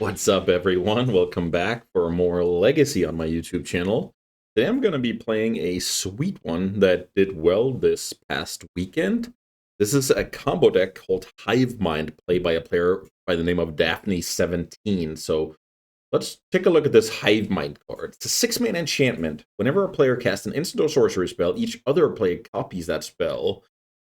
What's up, everyone? Welcome back for more Legacy on my YouTube channel. Today I'm going to be playing a sweet one that did well this past weekend. This is a combo deck called Hive Mind, played by a player by the name of Daphne17. So let's take a look at this Hive Mind card. It's a 6-mana enchantment. Whenever a player casts an instant or sorcery spell, each other player copies that spell.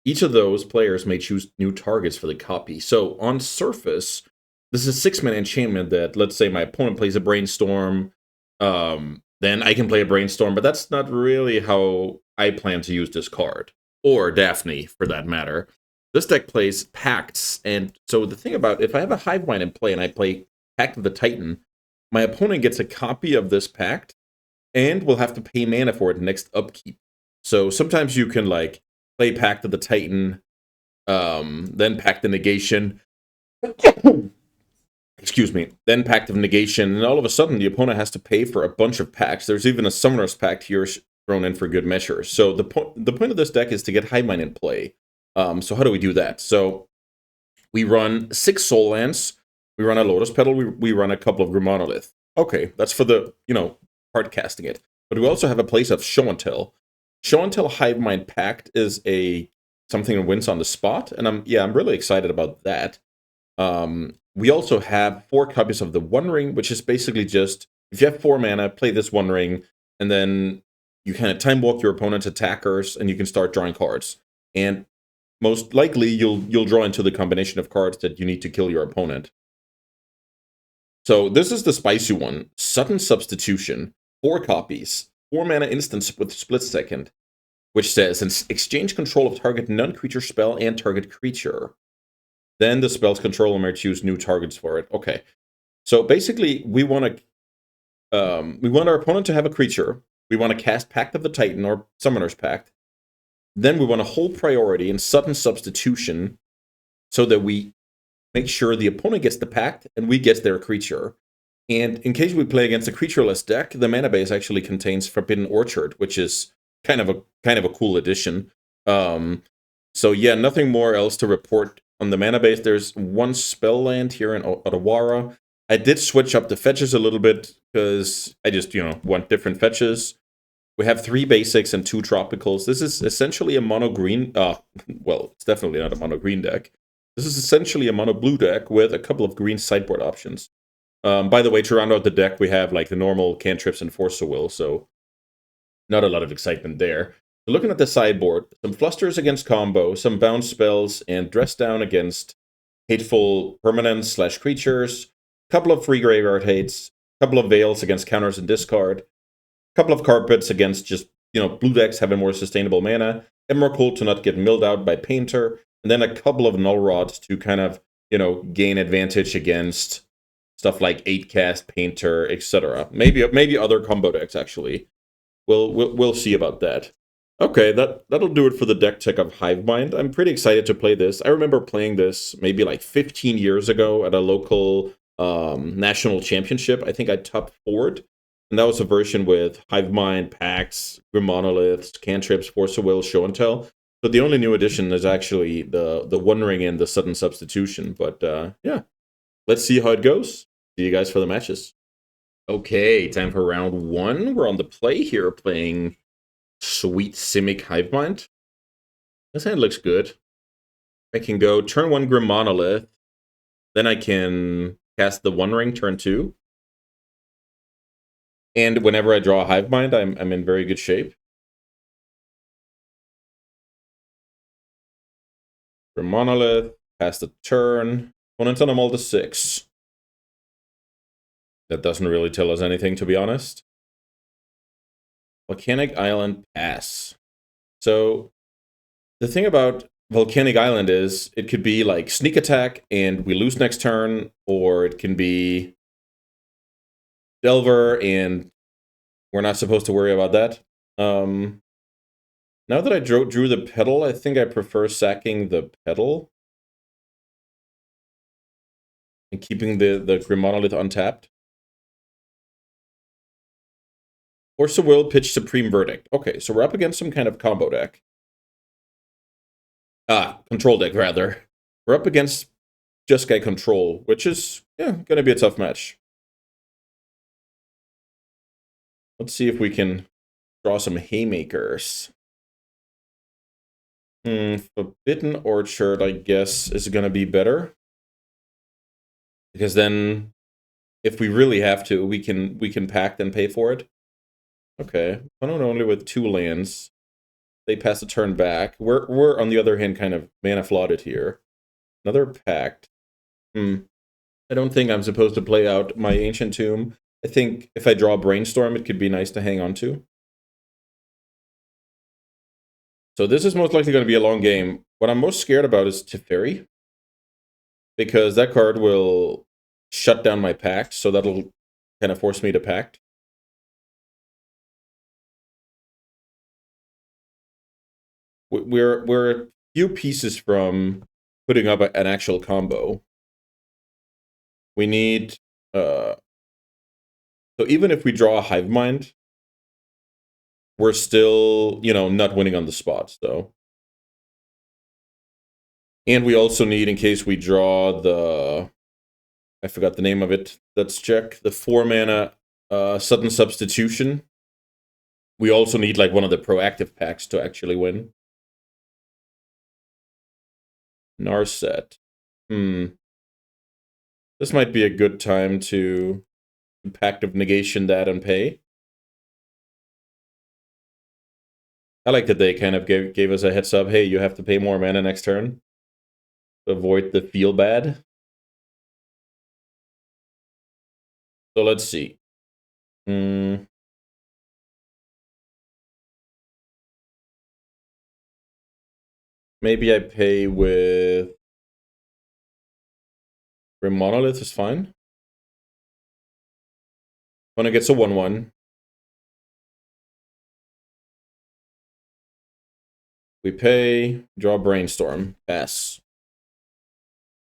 Each of those players may choose new targets for the copy. So on surface, this is a 6-mana enchantment that, let's say my opponent plays a Brainstorm, then I can play a Brainstorm, but that's not really how I plan to use this card. Or Daphne, for that matter. This deck plays Pacts, and so the thing about, if I have a Hive Mind in play and I play Pact of the Titan, my opponent gets a copy of this Pact, and will have to pay mana for it next upkeep. So sometimes you can, like, play Pact of the Titan, then Pact of Negation, excuse me, then Pact of Negation, and all of a sudden the opponent has to pay for a bunch of pacts. There's even a Summoner's Pact here thrown in for good measure. So the point of this deck is to get Hive Mind in play. So how do we do that? So we run 6 Soul Lands, we run a Lotus Petal, we run a couple of Monolith. Okay, that's for the, hard casting it. But we also have a place of Show and Tell. Show and Tell Hive Mind Pact is something that wins on the spot, and I'm really excited about that. We also have 4 copies of the One Ring, which is basically just, if you have 4 mana, play this One Ring, and then you kind of time walk your opponent's attackers, and you can start drawing cards. And most likely, you'll draw into the combination of cards that you need to kill your opponent. So this is the spicy one, Sudden Substitution, 4 copies, 4 mana instance with Split Second, which says, exchange control of target non-creature spell and target creature. Then the spell's controller may choose new targets for it. Okay, so basically we want our opponent to have a creature. We want to cast Pact of the Titan or Summoner's Pact. Then we want to hold priority in Sudden Substitution, so that we make sure the opponent gets the Pact and we get their creature. And in case we play against a creatureless deck, the mana base actually contains Forbidden Orchard, which is kind of a cool addition. So yeah, nothing more else to report on the mana base. There's 1 spell land here in Otawara. I did switch up the fetches a little bit because I just, want different fetches. We have 3 basics and 2 tropicals. This is essentially a mono green. Well, it's definitely not a mono green deck. This is essentially a mono blue deck with a couple of green sideboard options. By the way, to round out the deck, we have like the normal cantrips and Force of Will, so not a lot of excitement there. Looking at the sideboard, some Flusters against combo, some bounce spells, and Dress Down against hateful permanents / creatures, couple of free graveyard hates, couple of Veils against counters and discard, couple of Carpets against just, blue decks having more sustainable mana, Emrakul to not get milled out by Painter, and then a couple of Null Rods to kind of, gain advantage against stuff like 8-cast, Painter, etc. Maybe other combo decks, actually. We'll see about that. Okay, that'll do it for the deck tech of Hive Mind. I'm pretty excited to play this. I remember playing this maybe like 15 years ago at a local national championship. I think I top 4'd, and that was a version with Hive Mind, Pacts, Monoliths, Cantrips, Force of Will, Show and Tell. But the only new addition is actually the One Ring and the Sudden Substitution. But yeah, let's see how it goes. See you guys for the matches. Okay, time for round 1. We're on the play here, playing Sweet Simic Hive Mind. This hand looks good. I can go turn 1 Grim Monolith. Then I can cast the One Ring turn 2. And whenever I draw a Hive Mind, I'm in very good shape. Grim Monolith, pass the turn. Opponent's on a Multi 6. That doesn't really tell us anything, to be honest. Volcanic Island, pass. So the thing about Volcanic Island is it could be like sneak attack and we lose next turn, or it can be Delver and we're not supposed to worry about that. Now that I drew the Petal, I think I prefer sacking the Petal and keeping the Grim Monolith untapped. Force of Will, pitch Supreme Verdict. Okay, so we're up against some kind of combo deck. Control deck, rather. We're up against Jeskai Control, which is Yeah, gonna be a tough match. Let's see if we can draw some haymakers. Forbidden Orchard, I guess, is gonna be better. Because then, if we really have to, we can pact and pay for it. Okay, opponent only with 2 lands. They pass the turn back. We're on the other hand kind of mana flooded here. Another Pact. I don't think I'm supposed to play out my Ancient Tomb. I think if I draw Brainstorm, it could be nice to hang on to. So this is most likely going to be a long game. What I'm most scared about is Teferi, because that card will shut down my Pact, so that'll kind of force me to Pact. We're a few pieces from putting up an actual combo. We need so even if we draw a Hive Mind, we're still, not winning on the spot, so. And we also need, in case we draw the, I forgot the name of it, let's check, the 4 mana sudden substitution. We also need like one of the proactive packs to actually win. Narset. This might be a good time to Pact of Negation that and pay. I like that they kind of gave us a heads up. Hey, you have to pay more mana next turn to avoid the feel bad. So let's see. Maybe I pay with Monolith is fine. When it gets a 1/1, we pay, draw Brainstorm, pass.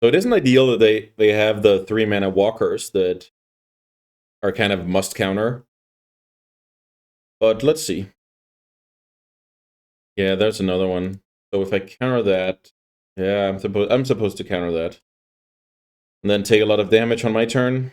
So it isn't ideal that they have the 3 mana walkers that are kind of must counter. But let's see. Yeah, there's another one. So if I counter that, yeah, I'm supposed to counter that. And then take a lot of damage on my turn.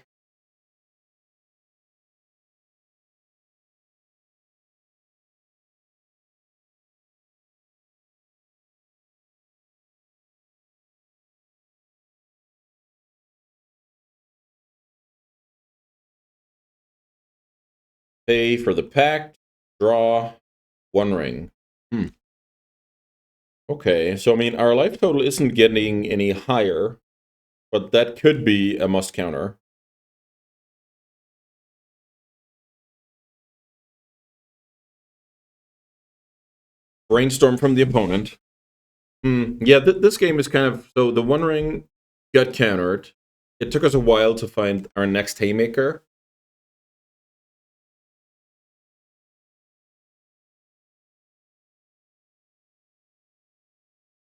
Pay for the Pact, draw 1 ring. Okay, so I mean, our life total isn't getting any higher, but that could be a must counter. Brainstorm from the opponent. Yeah, this game is kind of, so the 1 ring got countered. It took us a while to find our next haymaker.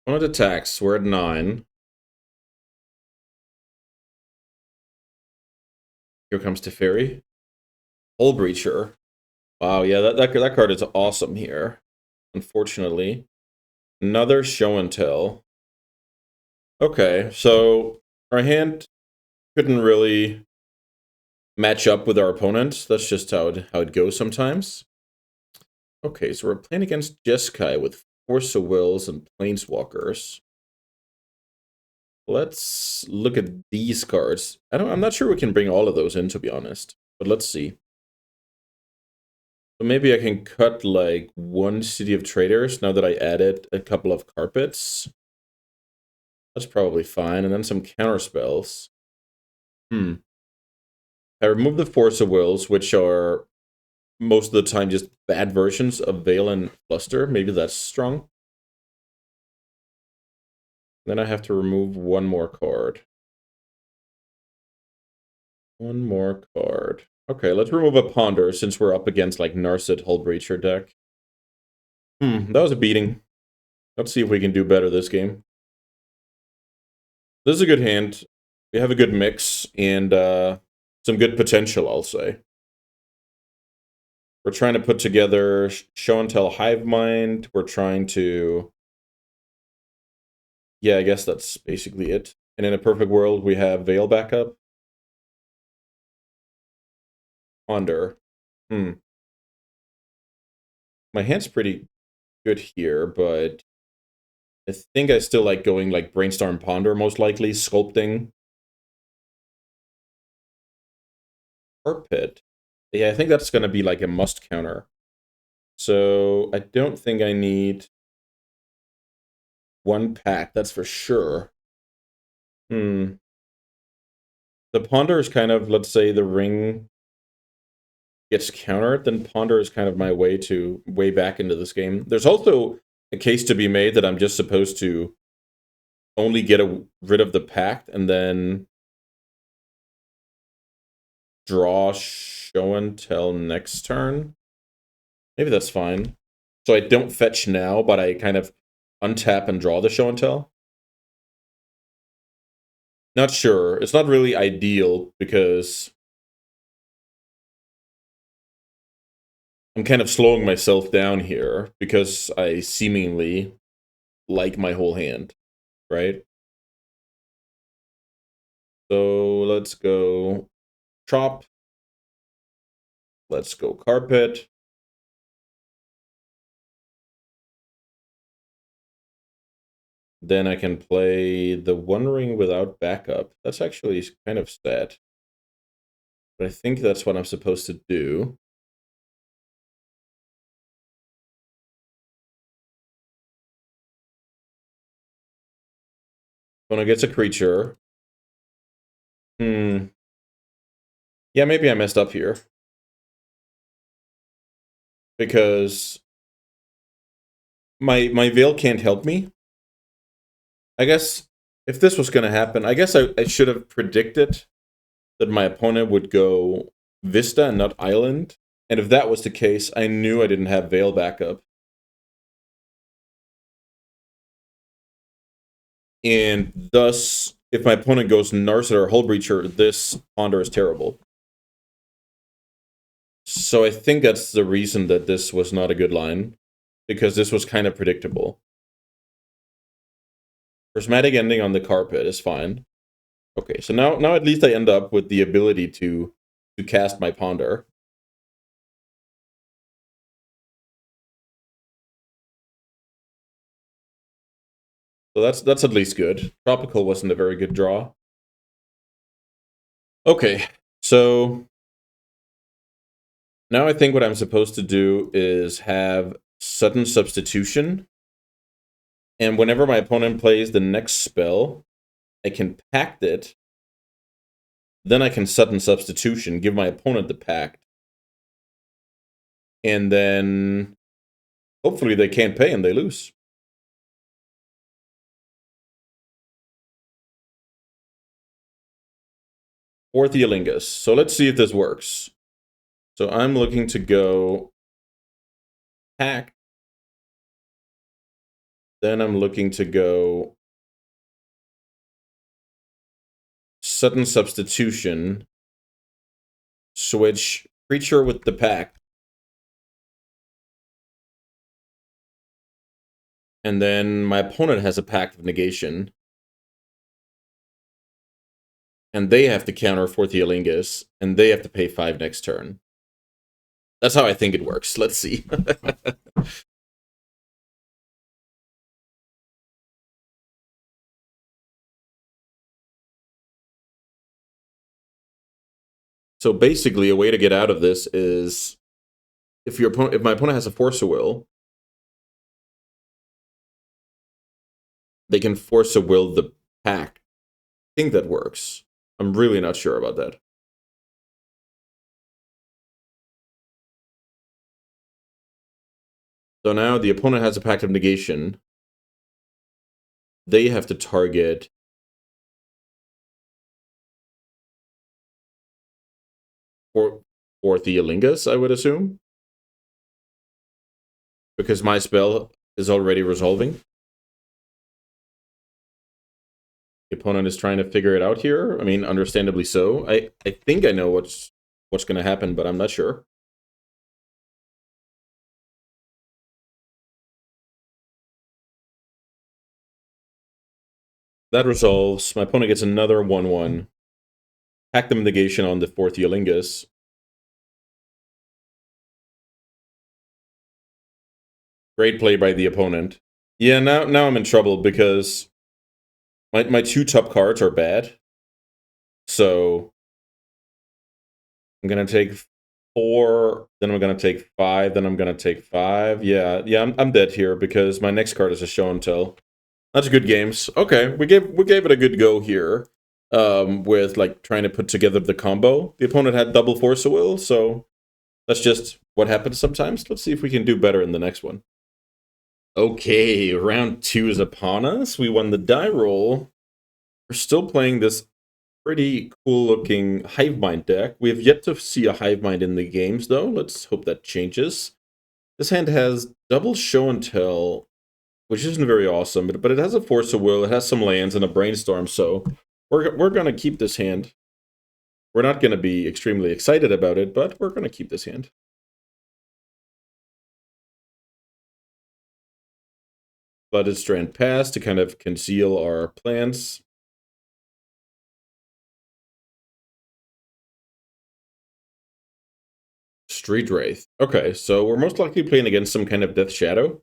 Opponent attacks, we're at 9. Here comes Teferi. Hull Breacher. Wow, yeah, that card is awesome here. Unfortunately. Another Show and Tell. Okay, so our hand couldn't really match up with our opponent. That's just how it goes sometimes. Okay, so we're playing against Jeskai with Force of Wills and Planeswalkers. Let's look at these cards. I'm not sure we can bring all of those in, to be honest. But let's see. So maybe I can cut like 1 City of Traders now that I added a couple of carpets. That's probably fine. And then some counter spells. I remove the Force of Wills, which are most of the time just bad versions of Veil and Fluster. Maybe that's strong. Then I have to remove 1 more card. 1 more card. Okay, let's remove a Ponder since we're up against like Narset Hull Breacher deck. That was a beating. Let's see if we can do better this game. This is a good hand. We have a good mix and some good potential, I'll say. We're trying to put together Show and Tell Hive Mind. We're trying to... Yeah, I guess that's basically it. And in a perfect world, we have Veil backup. Ponder. My hand's pretty good here, but I think I still like going like Brainstorm Ponder, most likely. Sculpting. Carpet. Yeah, I think that's going to be like a must counter. So I don't think I need one pack, that's for sure. The Ponder is kind of, let's say the ring gets countered, then Ponder is kind of my way back into this game. There's also a case to be made that I'm just supposed to only get rid of the Pact and then draw show and tell next turn. Maybe that's fine. So I don't fetch now, but I kind of untap and draw the show and tell. Not sure. It's not really ideal because I'm kind of slowing myself down here because I seemingly like my whole hand, right? So let's go chop. Let's go carpet. Then I can play the One Ring without backup. That's actually kind of sad. But I think that's what I'm supposed to do. When it gets a creature. Yeah, maybe I messed up here. Because my Veil can't help me. I guess if this was going to happen, I guess I should have predicted that my opponent would go Vista and not Island. And if that was the case, I knew I didn't have Veil backup. And thus, if my opponent goes Narset or Hullbreacher, this Ponder is terrible. So I think that's the reason that this was not a good line, because this was kind of predictable. Prismatic ending on the carpet is fine. Okay, so now at least I end up with the ability to cast my Ponder. So that's at least good. Tropical wasn't a very good draw. Okay, so now I think what I'm supposed to do is have sudden substitution. And whenever my opponent plays the next spell, I can pact it. Then I can sudden substitution, give my opponent the pact. And then hopefully they can't pay and they lose. Or Theolingus. So let's see if this works. So I'm looking to go pact. Then I'm looking to go sudden substitution. Switch creature with the pact. And then my opponent has a Pact of Negation. And they have to counter for Theolingus. And they have to pay 5 next turn. That's how I think it works. Let's see. So basically, a way to get out of this is if my opponent has a Force of Will, they can Force of Will the Pact. I think that works. I'm really not sure about that. So now the opponent has a Pact of Negation. They have to target for Theolingus, I would assume. Because my spell is already resolving. The opponent is trying to figure it out here. I mean, understandably so. I think I know what's going to happen, but I'm not sure. That resolves. My opponent gets another 1/1. Pact of Negation on the 4th Theolingus. Great play by the opponent. Yeah, now I'm in trouble because my two top cards are bad. So I'm gonna take 4, then I'm gonna take 5, then I'm gonna take 5. Yeah, I'm dead here because my next card is a show and tell. That's good games. Okay, we gave it a good go here. With like trying to put together the combo. The opponent had double force of will, so that's just what happens sometimes. Let's see if we can do better in the next one. Okay, round 2 is upon us. We won the die roll. We're still playing this pretty cool looking Hivemind deck. We have yet to see a Hivemind in the games though. Let's hope that changes. This hand has double show and tell, which isn't very awesome, but it has a force of will, it has some lands and a brainstorm, so we're gonna keep this hand. We're not gonna be extremely excited about it, but we're gonna keep this hand. Flooded Strand Pass to kind of conceal our plans. Street Wraith. Okay, so we're most likely playing against some kind of Death Shadow.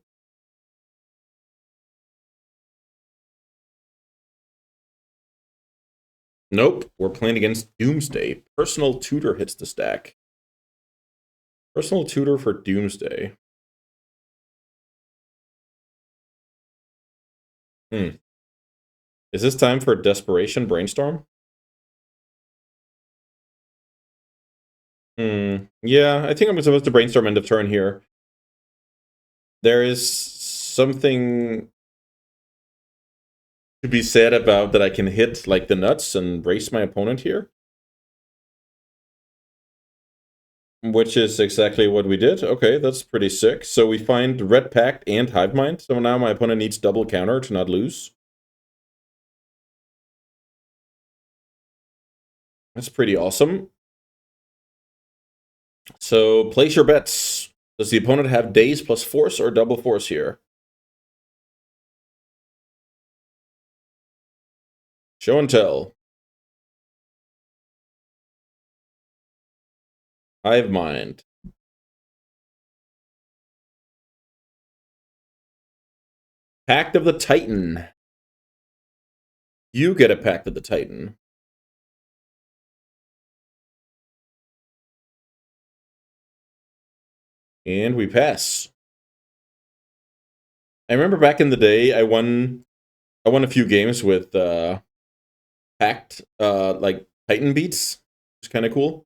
Nope, we're playing against Doomsday. Personal Tutor hits the stack. Personal Tutor for Doomsday. Is this time for Desperation Brainstorm? Yeah, I think I'm supposed to brainstorm end of turn here. There is something to be said about that I can hit like the nuts and race my opponent here. Which is exactly what we did. Okay, that's pretty sick. So we find Red Pact and Hivemind. So now my opponent needs double counter to not lose. That's pretty awesome. So place your bets. Does the opponent have days plus force or double force here? Show and tell. Hivemind. Pact of the Titan. You get a Pact of the Titan. And we pass. I remember back in the day, I won a few games with Pact, like Titan beats. It's kind of cool.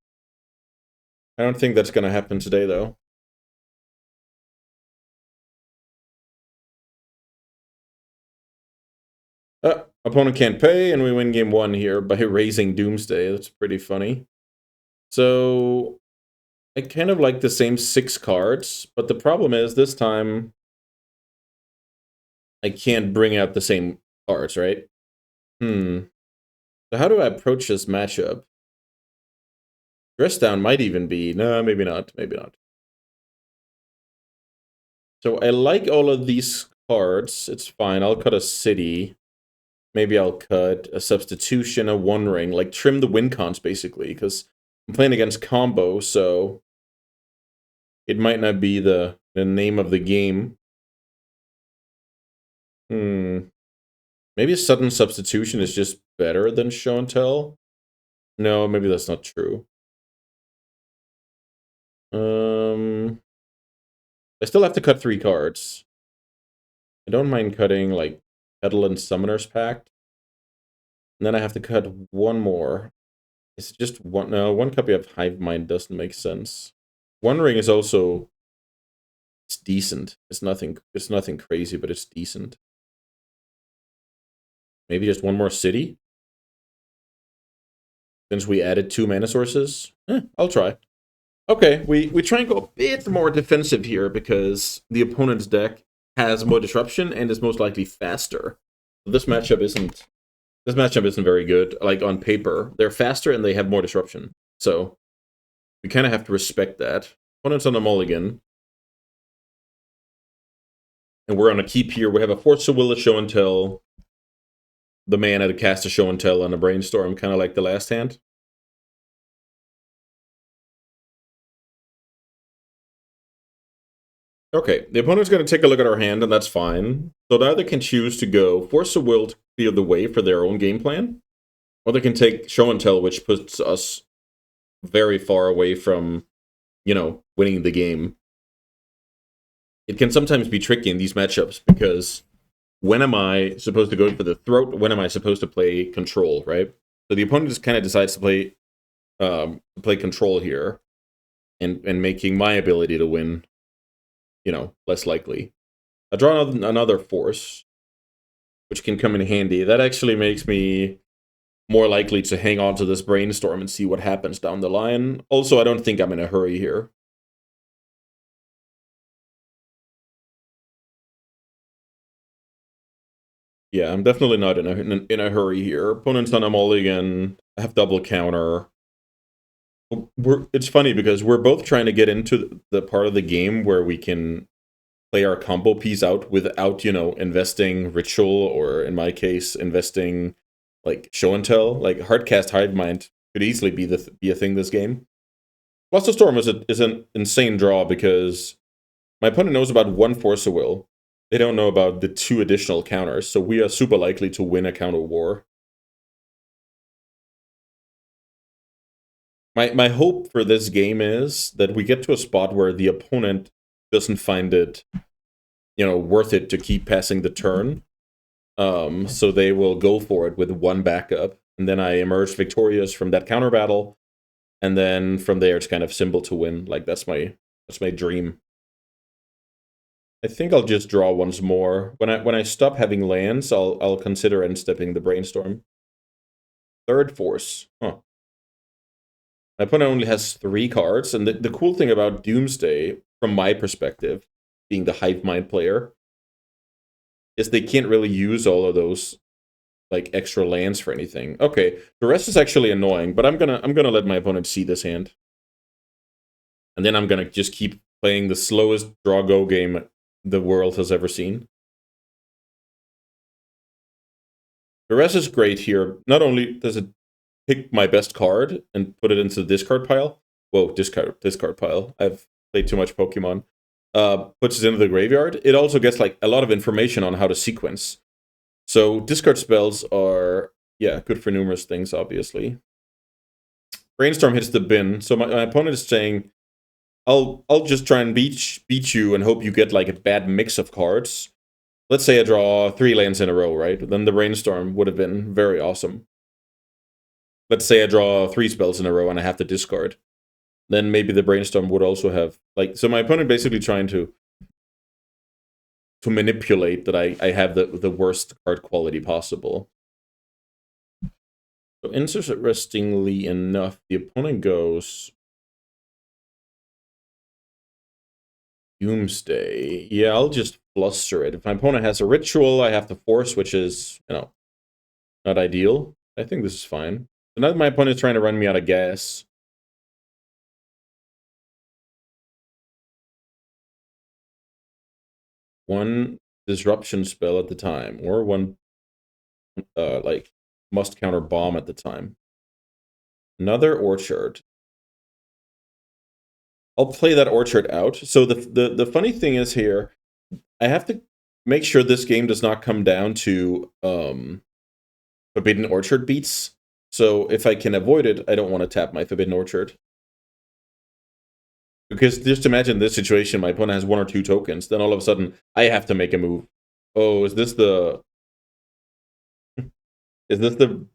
I don't think that's gonna happen today though. Opponent can't pay, and we win game 1 here by raising Doomsday. That's pretty funny. So I kind of like the same 6 cards, but the problem is this time I can't bring out the same cards, right? So how do I approach this matchup? Dress down might even be... No, maybe not. Maybe not. So I like all of these cards. It's fine. I'll cut a city. Maybe I'll cut a substitution, a one ring. Like, trim the win cons, basically, because I'm playing against combo, so it might not be the name of the game. Maybe a sudden substitution is just better than show and tell? No, maybe that's not true. I still have to cut 3 cards. I don't mind cutting, like, Petal and Summoner's Pact. And then I have to cut 1 more. It's just one... No, 1 copy of Hivemind doesn't make sense. One ring is also... It's decent. It's nothing crazy, but it's decent. Maybe just 1 more city? Since we added 2 mana sources? I'll try. Okay, we try and go a bit more defensive here because the opponent's deck has more disruption and is most likely faster. This matchup isn't very good. Like on paper, they're faster and they have more disruption. So we kind of have to respect that. Opponent's on a mulligan. And we're on a keep here. We have a Force of Will, a Show and Tell. The mana to cast a Show and Tell on a Brainstorm, kind of like the last hand. Okay, the opponent's going to take a look at our hand, and that's fine. So they either can choose to go force a will to clear the way for their own game plan, or they can take show and tell, which puts us very far away from, winning the game. It can sometimes be tricky in these matchups because when am I supposed to go for the throat? When am I supposed to play control, right? So the opponent just kind of decides to play control here, and making my ability to win, less likely. I draw another force, which can come in handy. That actually makes me more likely to hang on to this brainstorm and see what happens down the line. Also, I don't think I'm in a hurry here. Yeah, I'm definitely not in a hurry here. Opponent's on a mulligan. I have double counter. It's funny because we're both trying to get into the part of the game where we can play our combo piece out without, investing ritual, or in my case, investing like show and tell. Like hardcast hive mind could easily be a thing this game. Fluster Storm is an insane draw because my opponent knows about one Force of Will. They don't know about the 2 additional counters, so we are super likely to win a counter war. My hope for this game is that we get to a spot where the opponent doesn't find it, worth it to keep passing the turn. So they will go for it with one backup, and then I emerge victorious from that counter battle, and then from there it's kind of simple to win. Like that's my dream. I think I'll just draw once more. When I stop having lands, I'll consider end stepping the brainstorm. Third force. Huh. My opponent only has 3 cards, and the cool thing about Doomsday, from my perspective, being the hive mind player, is they can't really use all of those like extra lands for anything. Okay, the rest is actually annoying, but I'm gonna let my opponent see this hand, and then I'm gonna just keep playing the slowest draw go game the world has ever seen. The rest is great here. Not only does it pick my best card and put it into the discard pile. Whoa, discard pile. I've played too much Pokemon. Puts it into the graveyard. It also gets like a lot of information on how to sequence. So discard spells are, yeah, good for numerous things, obviously. Brainstorm hits the bin. So my opponent is saying, I'll just try and beat you and hope you get like a bad mix of cards. Let's say I draw 3 lands in a row, right? Then the brainstorm would have been very awesome. Let's say I draw 3 spells in a row and I have to discard. Then maybe the brainstorm would also have like, so my opponent basically trying to manipulate that I have the worst card quality possible. So interestingly enough, the opponent goes Doomsday. Yeah, I'll just fluster it. If my opponent has a ritual, I have to force, which is, not ideal. I think this is fine. So now my opponent's trying to run me out of gas. One disruption spell at the time, or one like must counter bomb at the time. Another orchard. I'll play that orchard out. So the funny thing is here, I have to make sure this game does not come down to Forbidden Orchard beats. So if I can avoid it, I don't want to tap my Forbidden Orchard. Because just imagine this situation, my opponent has 1 or 2 tokens, then all of a sudden I have to make a move. Oh, is this the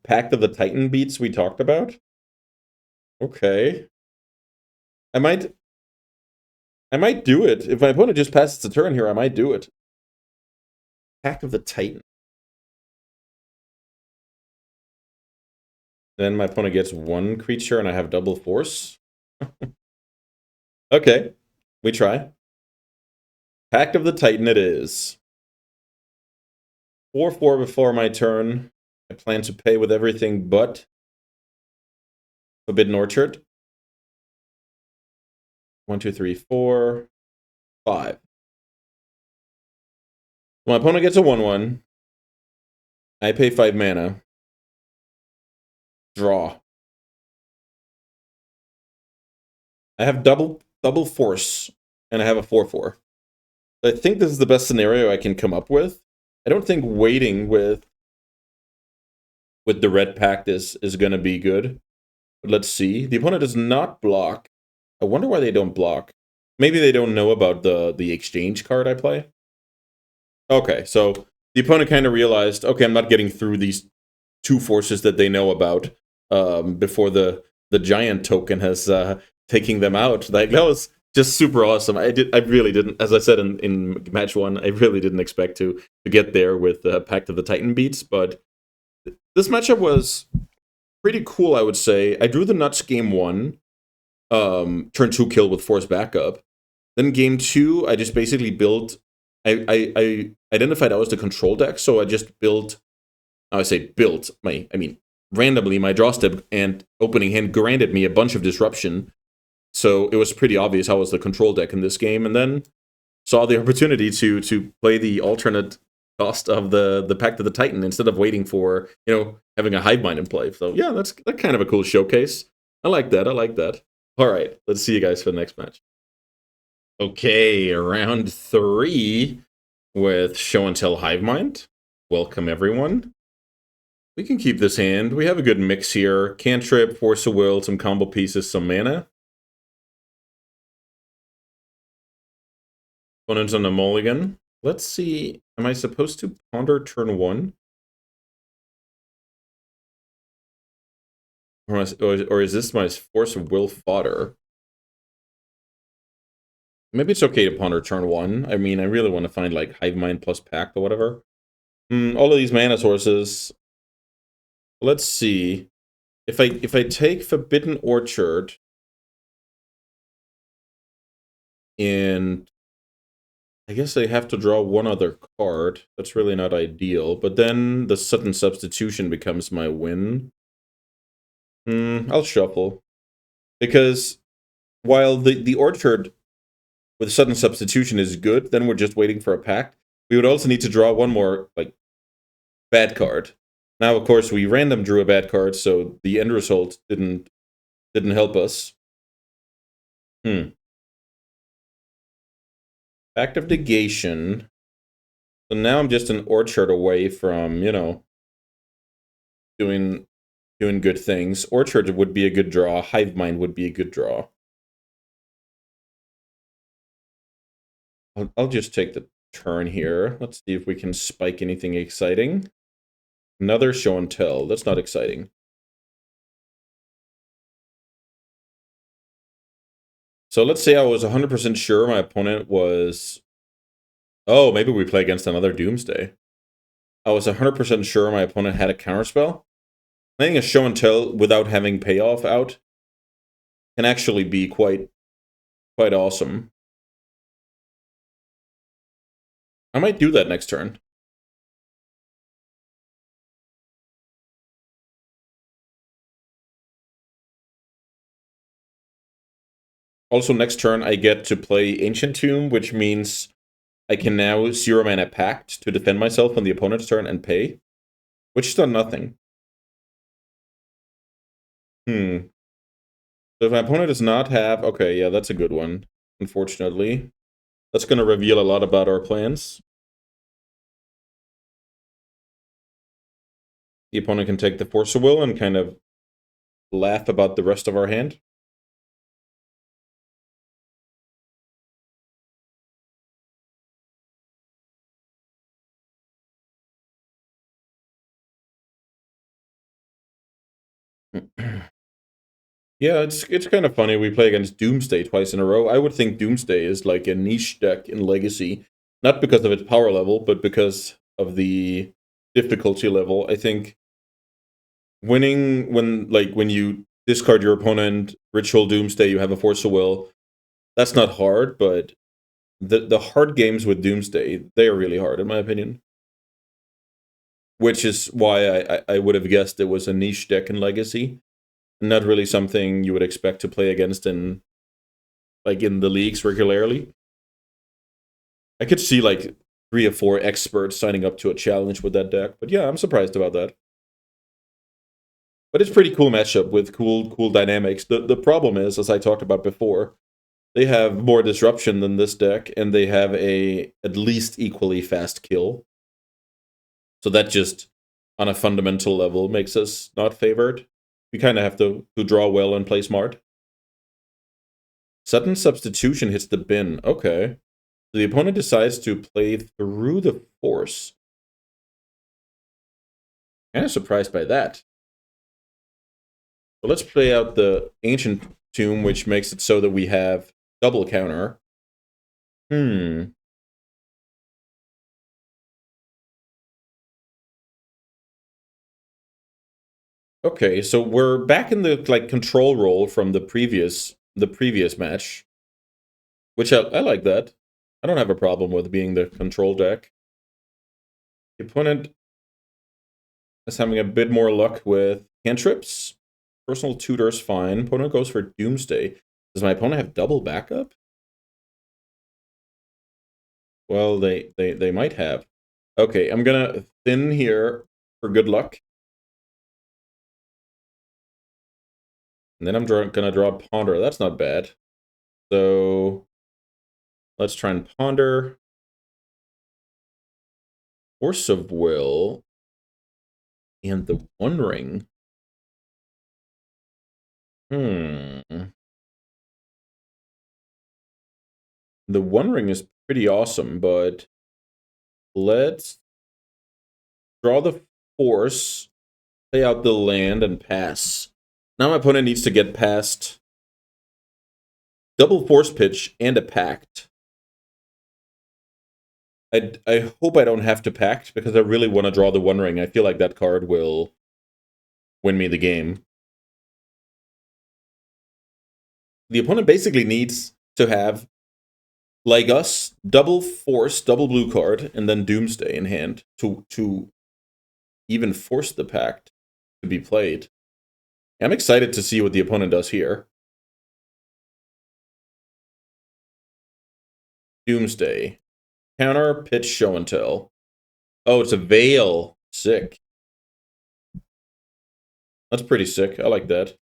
Pact of the Titan beats we talked about? Okay. I might do it. If my opponent just passes the turn here, I might do it. Pact of the Titan. Then my opponent gets 1 creature and I have double force. Okay, we try. Pact of the Titan it is. 4/4 before my turn. I plan to pay with everything but Forbidden Orchard. 1, 2, 3, 4, 5. My opponent gets a 1/1. I pay 5 mana. Draw. I have double force, and I have a 4/4. I think this is the best scenario I can come up with. I don't think waiting with the red pact is going to be good. But let's see. The opponent does not block. I wonder why they don't block. Maybe they don't know about the exchange card I play. Okay, so the opponent kind of realized, okay, I'm not getting through these two forces that they know about before the giant token has taking them out. Like, that was just super awesome. I really didn't, as I said in match one, I really didn't expect to get there with Pact of the Titan beats, but this matchup was pretty cool, I would say. I drew the nuts game one, turn 2 kill with force backup. Then game 2, I just basically built. I identified I was the control deck, so I just built. I say built. Randomly my draw step and opening hand granted me a bunch of disruption, so it was pretty obvious I was the control deck in this game. And then saw the opportunity to play the alternate cost of the Pact of the Titan instead of waiting for having a hive mind in play. So yeah, that's kind of a cool showcase. I like that. All right, let's see you guys for the next match. Okay, round 3 with Show and Tell Hive Mind. Welcome, everyone. We can keep this hand. We have a good mix here. Cantrip, Force of Will, some combo pieces, some mana. Opponents on the mulligan. Let's see. Am I supposed to ponder turn 1? Or is this my Force of Will fodder? Maybe it's okay to ponder turn 1. I mean, I really want to find like Hive Mind plus Pact or whatever. All of these mana sources. Let's see. If I take Forbidden Orchard and I guess I have to draw one other card. That's really not ideal. But then the sudden substitution becomes my win. I'll shuffle. Because while the Orchard with sudden substitution is good, then we're just waiting for a Pact. We would also need to draw one more, like, bad card. Now, of course, we random drew a bad card, so the end result didn't help us. Pact of Negation. So now I'm just an Orchard away from, doing good things. Orchard would be a good draw. Hive Mind would be a good draw. I'll just take the turn here. Let's see if we can spike anything exciting. Another Show and Tell. That's not exciting. So let's say I was 100% sure my opponent was... Oh, maybe we play against another Doomsday. I was 100% sure my opponent had a counterspell. Playing a Show and Tell without having payoff out can actually be quite awesome. I might do that next turn. Also, next turn I get to play Ancient Tomb, which means I can now 0 mana Pact to defend myself on the opponent's turn and pay, which has done nothing. So if my opponent does not have... Okay, yeah, that's a good one, unfortunately. That's going to reveal a lot about our plans. The opponent can take the Force of Will and kind of laugh about the rest of our hand. Yeah, it's kind of funny. We play against Doomsday twice in a row. I would think Doomsday is like a niche deck in Legacy, not because of its power level, but because of the difficulty level. I think winning when you discard your opponent, Ritual Doomsday, you have a Force of Will. That's not hard, but the hard games with Doomsday, they are really hard in my opinion. Which is why I would have guessed it was a niche deck in Legacy. Not really something you would expect to play against in the leagues regularly. I could see like 3 or 4 experts signing up to a challenge with that deck, but yeah, I'm surprised about that. But it's pretty cool matchup with cool dynamics. The problem is, as I talked about before, They have more disruption than this deck, and they have a at least equally fast kill. So that just, on a fundamental level, makes us not favored. We kind of have to draw well and play smart. Sudden substitution hits the bin. Okay. So the opponent decides to play through the force. Kind of surprised by that. But let's play out the Ancient Tomb, which makes it so that we have double counter. Okay, so we're back in the control role from the previous match, which I like that. I don't have a problem with being the control deck. The opponent is having a bit more luck with cantrips. Personal tutor's fine. Opponent goes for Doomsday. Does my opponent have double backup? Well, they might have. Okay, I'm gonna thin here for good luck. And then I'm gonna draw Ponder. That's not bad. So let's try and Ponder. Force of Will. And the One Ring. The One Ring is pretty awesome, but let's draw the Force, play out the land, and pass. Now my opponent needs to get past double Force Pitch and a Pact. I hope I don't have to Pact, because I really want to draw the One Ring. I feel like that card will win me the game. The opponent basically needs to have, like us, double Force, double blue card, and then Doomsday in hand to even force the Pact to be played. I'm excited to see what the opponent does here. Doomsday. Counter, pitch, show and tell. Oh, it's a Veil. Sick. That's pretty sick. I like that.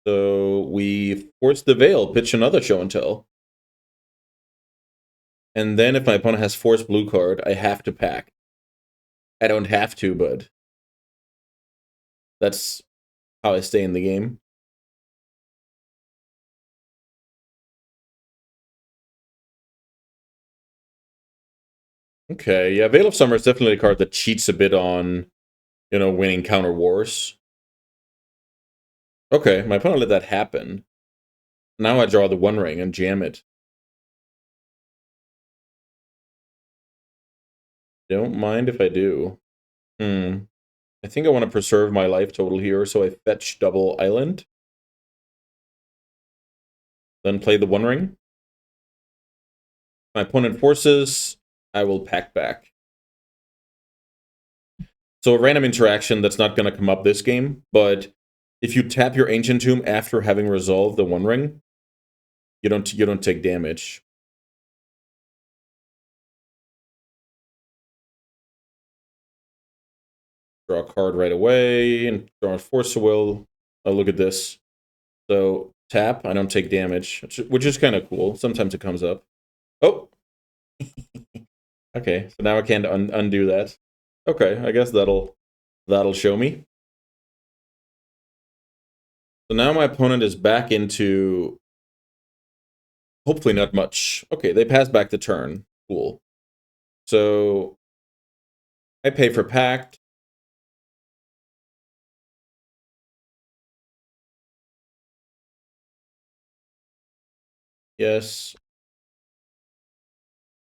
So we force the Veil, pitch another show and tell. And then if my opponent has force blue card, I have to Pact. I don't have to, but that's how I stay in the game. Okay, yeah, Veil of Summer is definitely a card that cheats a bit on, winning counter wars. Okay, my opponent let that happen. Now I draw the One Ring and jam it. Don't mind if I do. I think I want to preserve my life total here, so I fetch double island. Then play the One Ring. My opponent forces, I will Pact back. So a random interaction that's not going to come up this game, but if you tap your Ancient Tomb after having resolved the One Ring, you don't take damage. Draw a card right away, and draw a Force of Will. Oh, look at this. So tap, I don't take damage, which is kind of cool. Sometimes it comes up. Oh! Okay, so now I can't undo that. Okay, I guess that'll show me. So now my opponent is back into, hopefully not much. Okay, they pass back the turn. Cool. So I pay for Pact. Yes.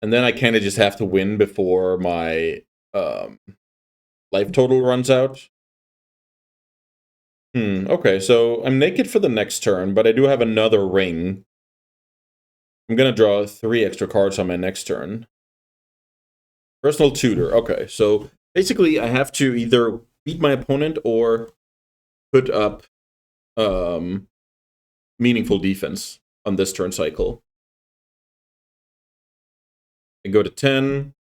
And then I kind of just have to win before my life total runs out. Okay, so I'm naked for the next turn, but I do have another ring. I'm going to draw 3 extra cards on my next turn. Personal tutor. Okay, so basically I have to either beat my opponent or put up meaningful defense on this turn cycle. I go to 10,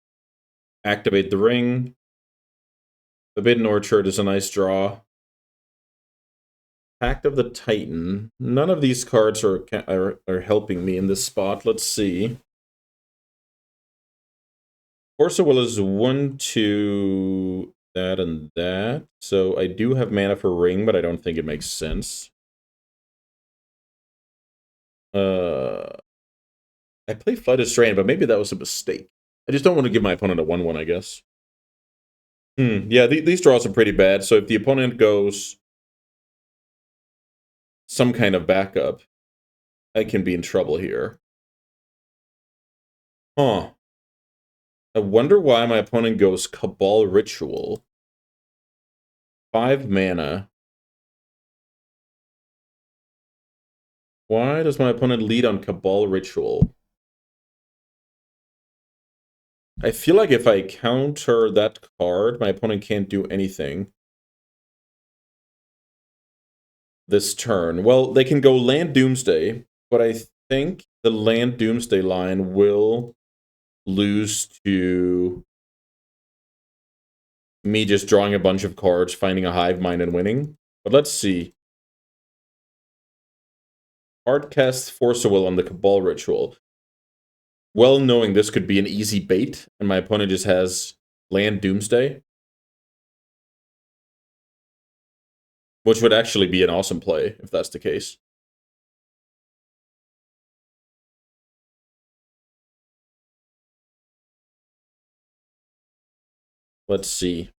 activate the ring. Forbidden Orchard is a nice draw. Pact of the Titan. None of these cards are helping me in this spot. Let's see. Force of Will is 1, 2, that, and that. So I do have mana for Ring, but I don't think it makes sense. I play Flooded Strain, but maybe that was a mistake. I just don't want to give my opponent a 1-1, I guess. Yeah, these draws are pretty bad. So if the opponent goes some kind of backup, I can be in trouble here. Huh. I wonder why my opponent goes Cabal Ritual. 5 mana. Why does my opponent lead on Cabal Ritual? I feel like if I counter that card, my opponent can't do anything this turn. Well, they can go Land Doomsday, but I think the Land Doomsday line will lose to me just drawing a bunch of cards, finding a Hive Mind, and winning. But let's see. Hard cast Force of Will on the Cabal Ritual. Well knowing this could be an easy bait, and my opponent just has Land Doomsday. Which would actually be an awesome play, if that's the case. Let's see.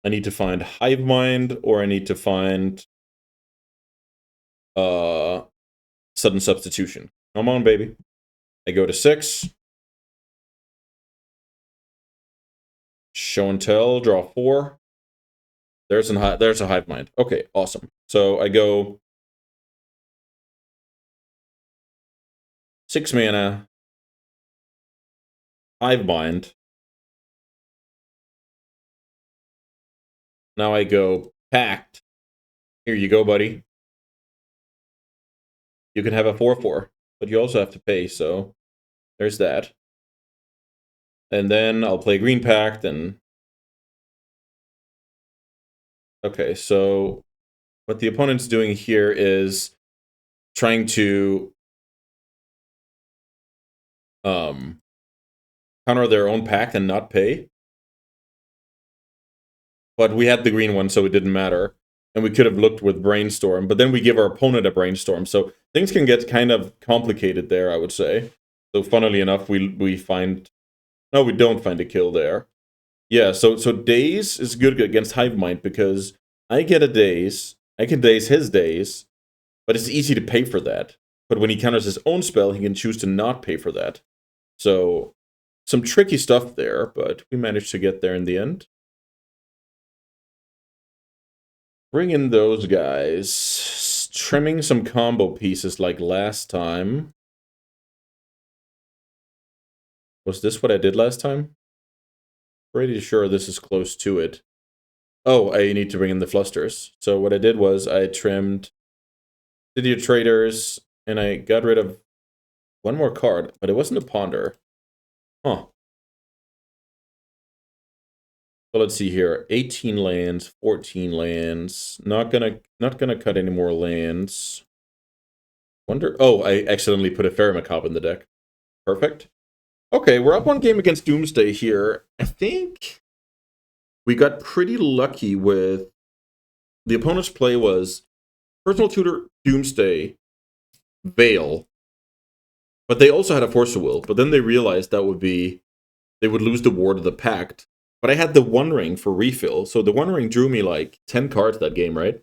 I need to find Hive Mind, or I need to find Sudden Substitution. Come on, baby. I go to 6. Show and Tell, draw 4. There's a Hive Mind. Okay, awesome. So I go 6 mana, Hive Mind. Now I go Pact. Here you go, buddy. You can have a 4/4, but you also have to pay, so there's that. And then I'll play Green Pact, and okay, so what the opponent's doing here is trying to counter their own pact and not pay. But we had the green one, so it didn't matter. And we could have looked with Brainstorm, but then we give our opponent a Brainstorm. So things can get kind of complicated there, I would say. So funnily enough, we find... No, we don't find a kill there. Yeah, so Daze is good against Hive Mind because I get a Daze, I can Daze his Daze, but it's easy to pay for that. But when he counters his own spell, he can choose to not pay for that. So some tricky stuff there, but we managed to get there in the end. Bring in those guys. Trimming some combo pieces like last time. Was this what I did last time? Pretty sure this is close to it. Oh, I need to bring in the Flusters. So what I did was I trimmed City of Traders, and I got rid of one more card, but it wasn't a Ponder. Huh. So let's see here. 18 lands, 14 lands. Not gonna cut any more lands. Wonder. Oh, I accidentally put a Macabre in the deck. Perfect. Okay, we're up 1 game against Doomsday here. I think we got pretty lucky with the opponent's play was Personal Tutor, Doomsday, Veil. But they also had a Force of Will. But then they realized that would be they would lose the Ward of the Pact. But I had the One Ring for refill. So the One Ring drew me like 10 cards that game, right?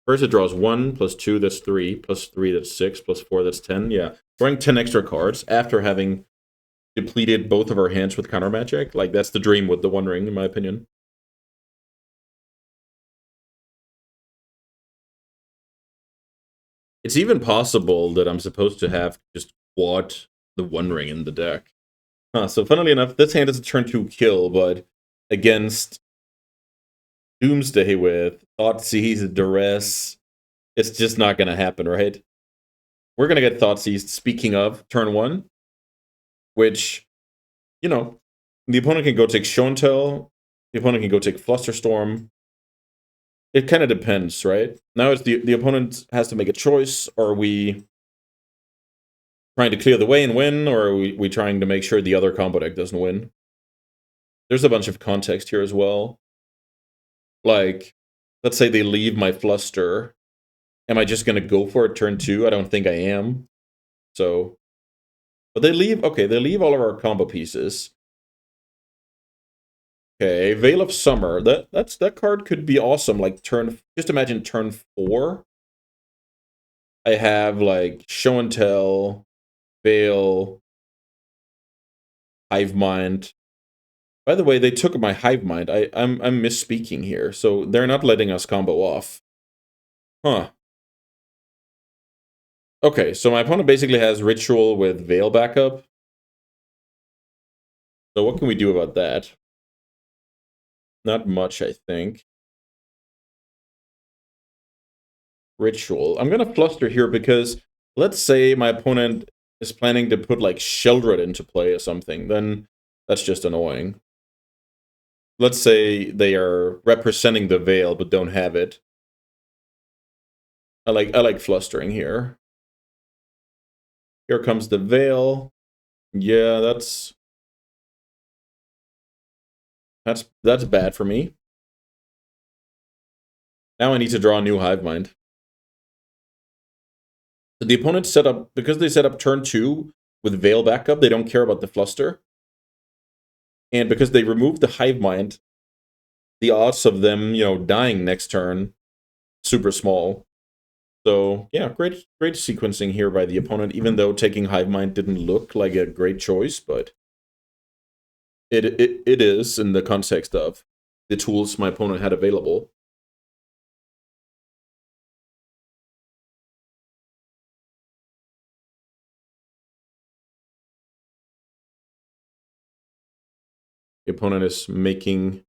First it draws 1, plus 2, that's 3, plus 3, that's 6, plus 4, that's 10. Yeah, drawing 10 extra cards after having depleted both of our hands with counter magic. Like, that's the dream with the One Ring, in my opinion. It's even possible that I'm supposed to have just quad the One Ring in the deck. So funnily enough, this hand is a turn 2 kill, but against Doomsday with Thoughtseize, Duress, it's just not going to happen, right? We're going to get Thoughtseized, speaking of, turn 1, which, you know, The opponent can go take Show and Tell. The opponent can go take Flusterstorm. It kind of depends, right? Now it's the opponent has to make a choice. Are we trying to clear the way and win, or are we trying to make sure the other combo deck doesn't win? There's a bunch of context here as well. Like, let's say they leave my Fluster. Am I just going to go for it turn 2? I don't think I am. So, but they leave, okay, they leave all of our combo pieces. Okay, Veil of Summer. That card could be awesome. Like just imagine turn 4. I have like Show and Tell, Veil, Hive Mind. By the way, they took my Hive Mind. I'm misspeaking here, so they're not letting us combo off. Huh. Okay, so my opponent basically has Ritual with Veil backup. So what can we do about that? Not much, I think. Ritual. I'm gonna Fluster here because let's say my opponent is planning to put like Sheldred into play or something, then that's just annoying. Let's say they are representing the Veil but don't have it. I like Flustering here. Here comes the Veil. Yeah, that's bad for me. Now I need to draw a new Hive Mind. The opponent set up, because they set up turn 2 with Veil backup, they don't care about the Fluster. And because they removed the Hive Mind, the odds of them, dying next turn, super small. So yeah, great sequencing here by the opponent, even though taking Hive Mind didn't look like a great choice, but it is in the context of the tools my opponent had available. The opponent is making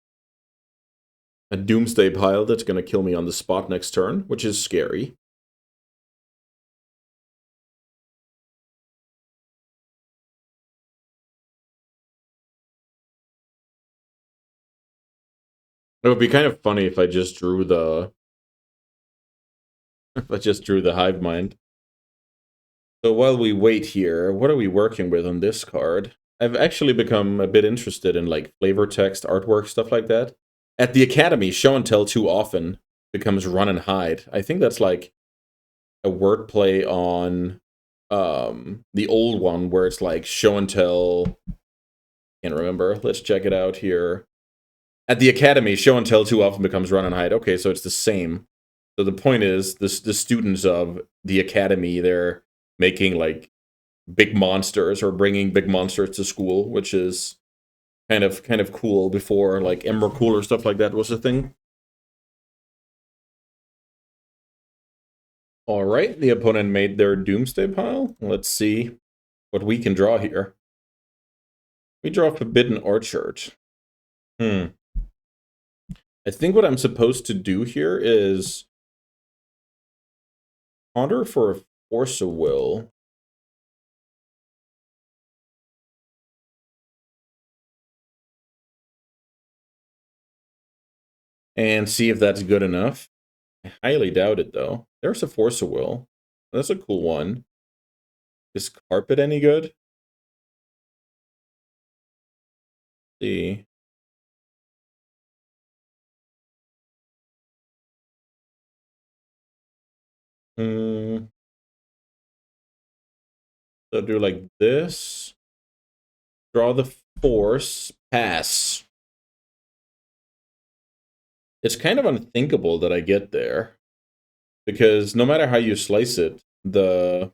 a Doomsday pile that's going to kill me on the spot next turn, which is scary. It would be kind of funny if I just drew the Hive Mind. So while we wait here, what are we working with on this card? I've actually become a bit interested in like flavor text, artwork, stuff like that. At the Academy, Show and Tell too often becomes Run and Hide. I think that's like a wordplay on the old one where it's like Show and Tell. Can't remember. Let's check it out here. At the Academy, Show and Tell too often becomes Run and Hide. Okay, so it's the same. So the point is, the students of the Academy, they're making like big monsters or bringing big monsters to school, which is kind of cool before like Emrakul or stuff like that was a thing. All right, the opponent made their Doomsday pile. Let's see what we can draw here. We draw Forbidden Orchard. I think what I'm supposed to do here is ponder for a Force of Will. And see if that's good enough. I highly doubt it, though. There's a Force of Will. That's a cool one. Is Carpet any good? Let's see. So do like this. Draw the Force. Pass. It's kind of unthinkable that I get there. Because no matter how you slice it, the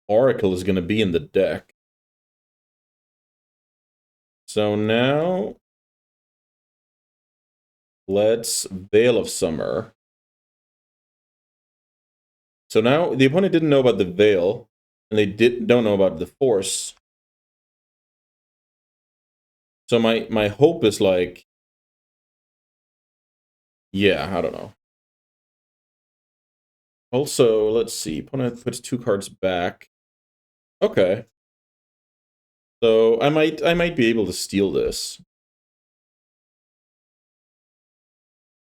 Oracle is going to be in the deck. So now, let's Veil of Summer. So now, the opponent didn't know about the Veil, and they don't know about the Force. So my hope is like, yeah, I don't know. Also, let's see. Opponent puts 2 cards back. Okay. So I might be able to steal this.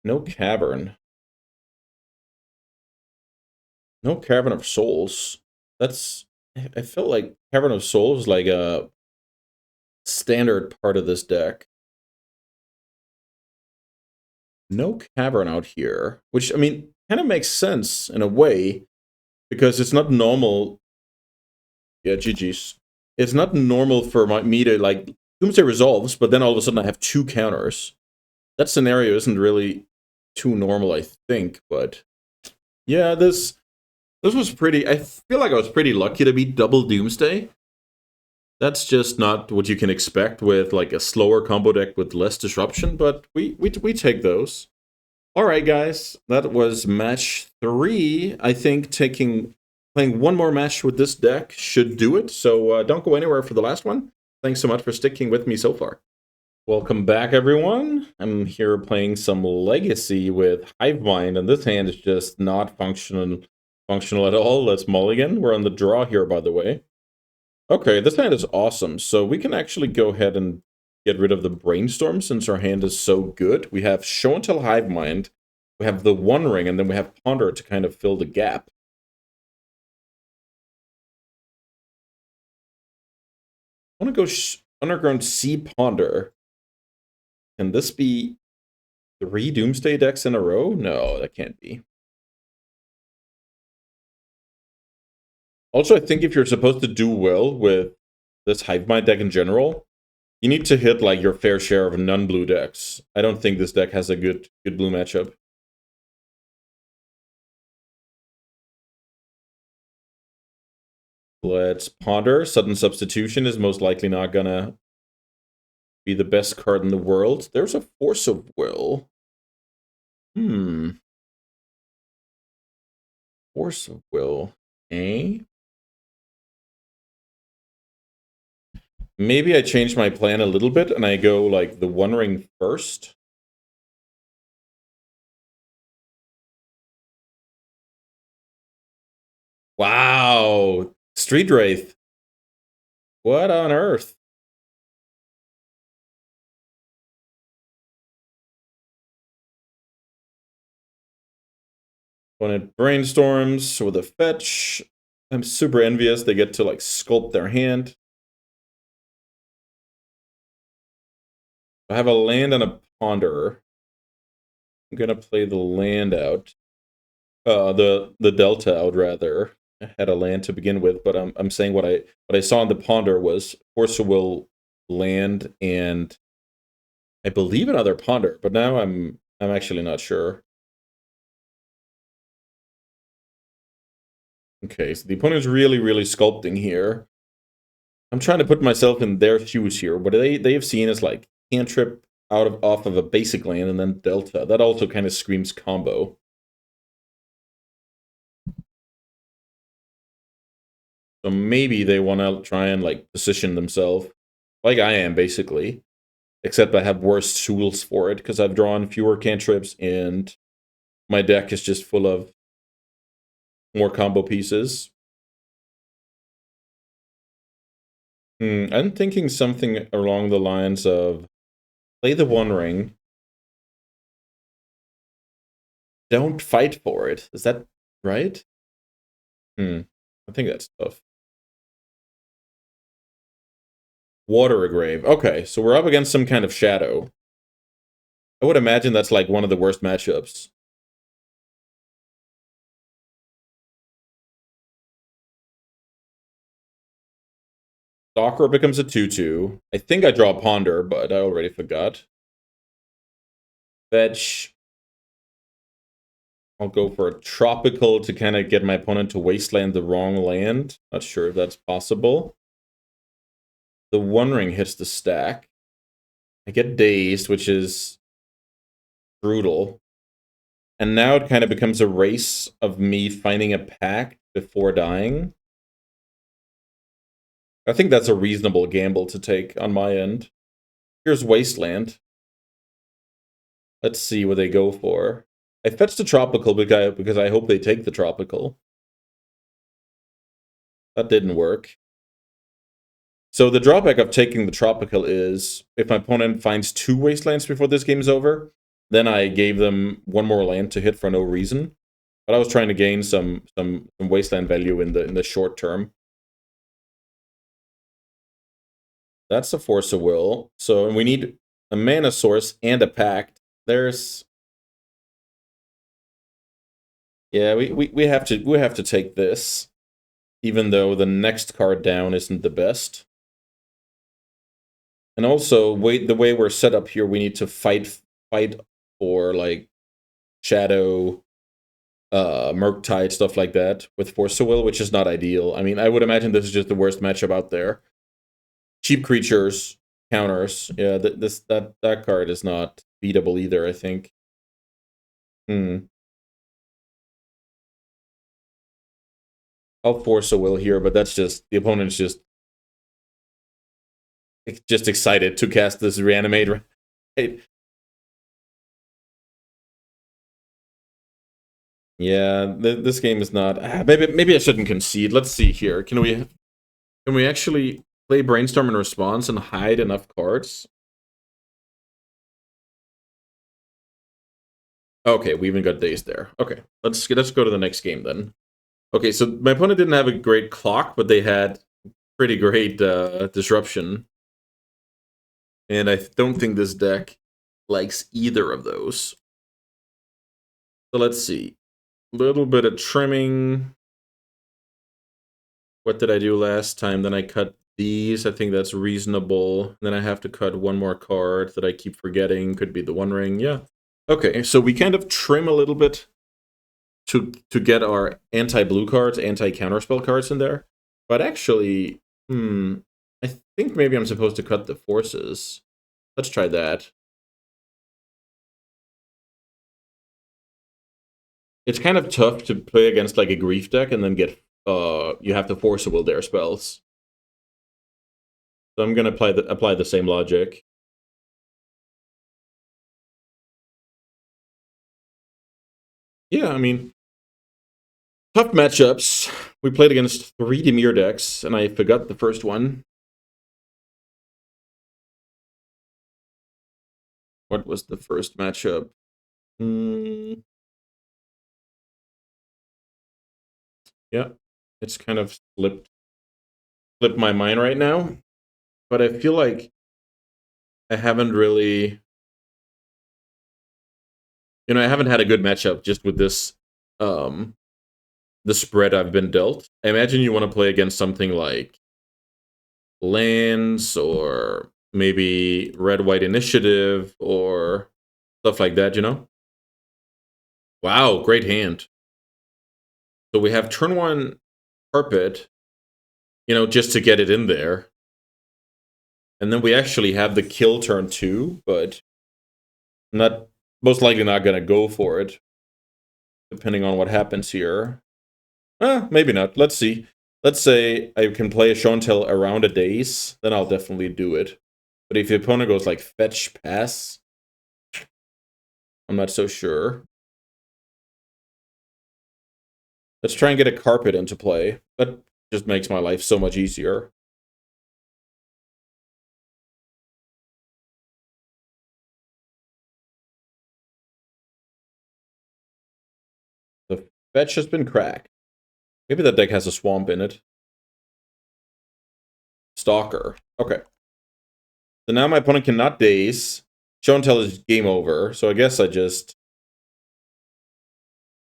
No Cavern. No Cavern of Souls. That's... I felt like Cavern of Souls was like a standard part of this deck. No Cavern out here. Which, I mean, kind of makes sense in a way. Because it's not normal... Yeah, GG's. It's not normal for me to, like... Doomsday resolves, but then all of a sudden I have 2 counters. That scenario isn't really too normal, I think, but... Yeah, this was pretty... I feel like I was pretty lucky to beat double Doomsday. That's just not what you can expect with like a slower combo deck with less disruption, but we take those. All right, guys, that was match 3. I think playing one more match with this deck should do it, so don't go anywhere for the last one. Thanks so much for sticking with me so far. Welcome back, everyone. I'm here playing some Legacy with Hivemind, and this hand is just not functional at all. Let's mulligan. We're on the draw here, by the way. Okay, this hand is awesome. So we can actually go ahead and get rid of the Brainstorm since our hand is so good. We have Show and Tell Hivemind, we have the One Ring, and then we have Ponder to kind of fill the gap. I want to go Underground Sea Ponder. Can this be 3 Doomsday decks in a row? No, that can't be. Also, I think if you're supposed to do well with this Hivemind deck in general, you need to hit like your fair share of non-blue decks. I don't think this deck has a good blue matchup. Let's Ponder. Sudden Substitution is most likely not gonna be the best card in the world. There's a Force of Will. Force of Will. Eh? Maybe I change my plan a little bit and I go like the One Ring first. Wow! Street Wraith. What on earth? When it brainstorms with a fetch, I'm super envious. They get to like sculpt their hand. I have a land and a Ponder. I'm gonna play the land out. The Delta out rather. I had a land to begin with, but I'm saying what I saw in the Ponder was Force of Will, land, and I believe another Ponder, but now I'm actually not sure. Okay, so the opponent's really sculpting here. I'm trying to put myself in their shoes here. What they have seen is like cantrip off of a basic land and then Delta. That also kind of screams combo. So maybe they want to try and like position themselves like I am basically, except I have worse tools for it because I've drawn fewer cantrips and my deck is just full of more combo pieces. I'm thinking something along the lines of play the One Ring. Don't fight for it. Is that right? I think that's tough. Water a Grave. Okay, so we're up against some kind of shadow. I would imagine that's like one of the worst matchups. Stalker becomes a 2/2. I think I draw Ponder, but I already forgot. Fetch. I'll go for a Tropical to kind of get my opponent to wasteland the wrong land. Not sure if that's possible. The One Ring hits the stack. I get Dazed, which is brutal. And now it kind of becomes a race of me finding a Pact before dying. I think that's a reasonable gamble to take on my end. Here's Wasteland. Let's see what they go for. I fetched the Tropical because I hope they take the Tropical. That didn't work. So the drawback of taking the tropical is if my opponent finds 2 wastelands before this game is over, then I gave them 1 more land to hit for no reason. But I was trying to gain some wasteland value in the short term. That's a Force of Will. So we need a mana source and a Pact. There's yeah, we have to take this, even though the next card down isn't the best. And also, the way we're set up here, we need to fight for like Shadow, Murktide, stuff like that with Force of Will, which is not ideal. I mean, I would imagine this is just the worst matchup out there. Cheap creatures, counters. Yeah, that card is not beatable either, I think. I'll Force a Will here, but that's just the opponent's just excited to cast this reanimate. Right? Yeah, this game is not. Maybe I shouldn't concede. Let's see here. Can we actually play Brainstorm in response and hide enough cards? Okay, we even got Daze there. Okay, let's go to the next game then. Okay, so my opponent didn't have a great clock, but they had pretty great disruption. And I don't think this deck likes either of those. So let's see. A little bit of trimming. What did I do last time? Then I cut these. I think that's reasonable. Then I have to cut 1 more card that I keep forgetting. Could be the One Ring. Yeah. Okay, so we kind of trim a little bit to get our anti-blue cards, anti-counterspell cards in there. But actually, I think maybe I'm supposed to cut the forces. Let's try that. It's kind of tough to play against like a grief deck and then get you have to Force of Will their spells. So I'm gonna apply the same logic. Yeah, I mean, tough matchups. We played against 3 Dimir decks, and I forgot the first one. What was the first matchup? Yeah, it's kind of slipped my mind right now. But I feel like I haven't really, I haven't had a good matchup just with this, the spread I've been dealt. I imagine you want to play against something like lands or maybe red-white initiative or stuff like that, Wow, great hand. So we have turn 1 carpet, just to get it in there. And then we actually have the kill turn 2, but most likely not going to go for it, depending on what happens here. Maybe not. Let's see. Let's say I can play a show and tell around a Daze, then I'll definitely do it. But if the opponent goes like fetch, pass, I'm not so sure. Let's try and get a carpet into play. That just makes my life so much easier. The fetch has been cracked. Maybe that deck has a swamp in it. Stalker. Okay. So now my opponent cannot Daze. Show and tell is game over. So I guess I just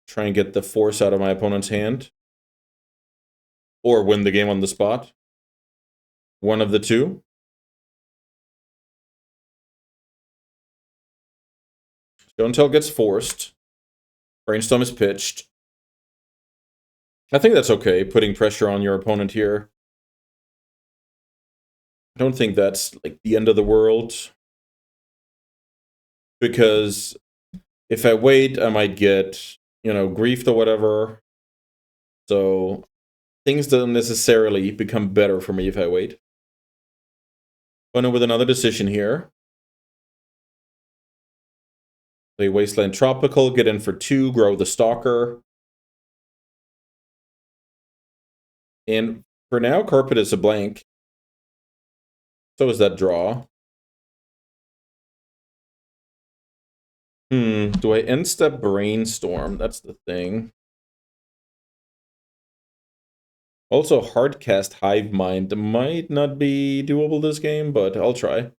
try and get the force out of my opponent's hand. Or win the game on the spot. One of the two. Show and tell gets forced. Brainstorm is pitched. I think that's okay, putting pressure on your opponent here. I don't think that's like the end of the world. Because if I wait, I might get, griefed or whatever. So things don't necessarily become better for me if I wait. Going with another decision here. Play Wasteland Tropical, get in for 2, grow the Stalker. And for now, Carpet is a blank. So is that draw. Do I end step Brainstorm? That's the thing. Also, Hardcast Hive Mind might not be doable this game, but I'll try.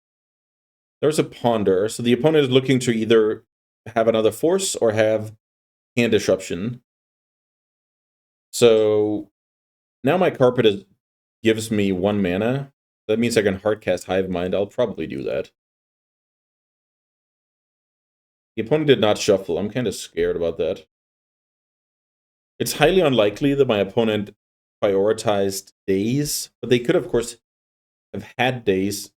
There's a Ponder, so the opponent is looking to either have another Force or have Hand Disruption. So now my Carpet gives me 1 mana. That means I can Hardcast Hive Mind. I'll probably do that. The opponent did not shuffle. I'm kind of scared about that. It's highly unlikely that my opponent prioritized days, but they could, of course, have had days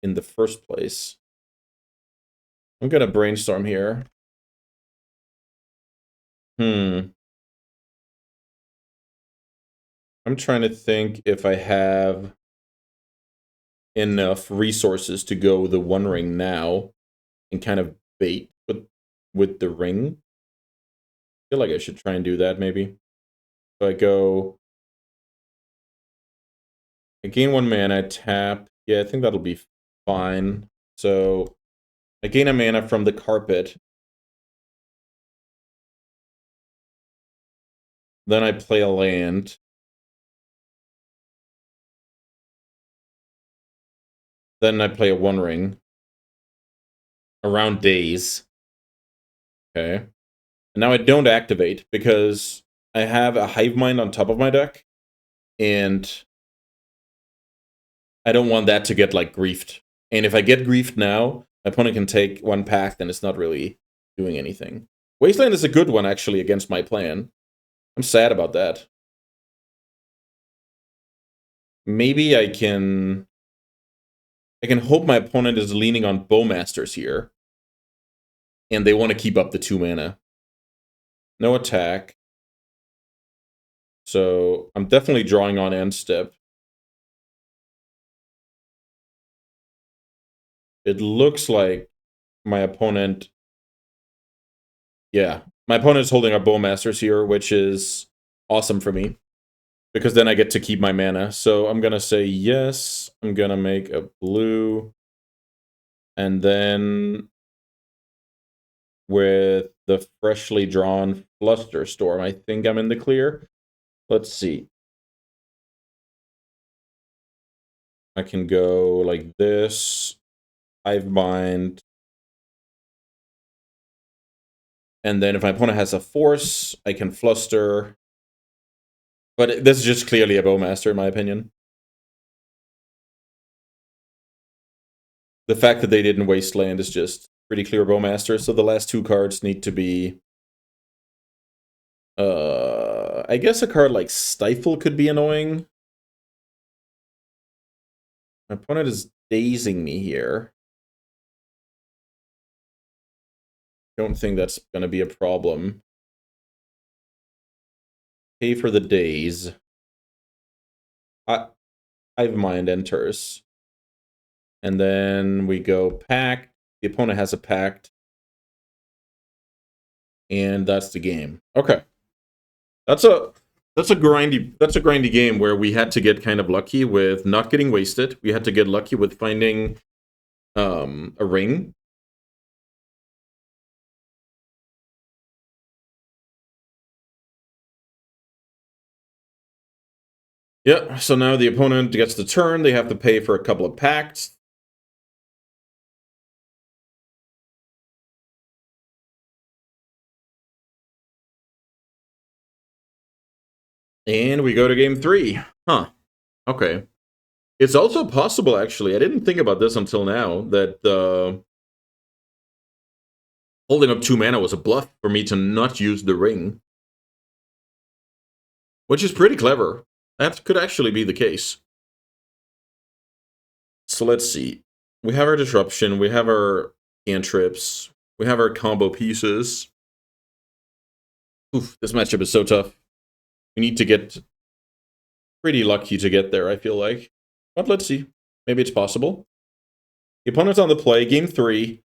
in the first place. I'm going to brainstorm here. I'm trying to think if I have enough resources to go the One Ring now and kind of bait with the ring. I feel like I should try and do that, maybe. So I gain 1 mana, tap. Yeah, I think that'll be fine. So I gain a mana from the Carpet. Then I play a land. Then I play a One Ring. Around days. Okay. And now I don't activate because I have a Hive Mind on top of my deck. And I don't want that to get, like, griefed. And if I get griefed now, my opponent can take 1 Pact and it's not really doing anything. Wasteland is a good one, actually, against my plan. I'm sad about that. Maybe I can hope my opponent is leaning on Bowmasters here. And they want to keep up the 2 mana. No attack. So I'm definitely drawing on end step. It looks like my opponent... Yeah, my opponent is holding up Bowmasters here, which is awesome for me. Because then I get to keep my mana. So I'm going to say yes. I'm going to make a blue. And then with the freshly drawn Flusterstorm, I think I'm in the clear. Let's see. I can go like this. Hive Mind. And then if my opponent has a Force, I can Fluster. But this is just clearly a Bowmaster, in my opinion. The fact that they didn't Wasteland is just pretty clear Bowmaster, so the last 2 cards need to be... I guess a card like Stifle could be annoying. My opponent is dazing me here. Don't think that's going to be a problem. Pay for the daze. Hive Mind enters. And then we go Pact. The opponent has a Pact. And that's the game. Okay. That's a grindy game where we had to get kind of lucky with not getting wasted. We had to get lucky with finding a ring. Yeah, so now the opponent gets the turn. They have to pay for a couple of Pacts. And we go to game 3. Huh. Okay. It's also possible, actually, I didn't think about this until now, that holding up 2 mana was a bluff for me to not use the ring. Which is pretty clever. That could actually be the case. So let's see. We have our Disruption, we have our cantrips, we have our combo pieces. Oof, this matchup is so tough. We need to get pretty lucky to get there, I feel like. But let's see. Maybe it's possible. The opponent's on the play, game 3.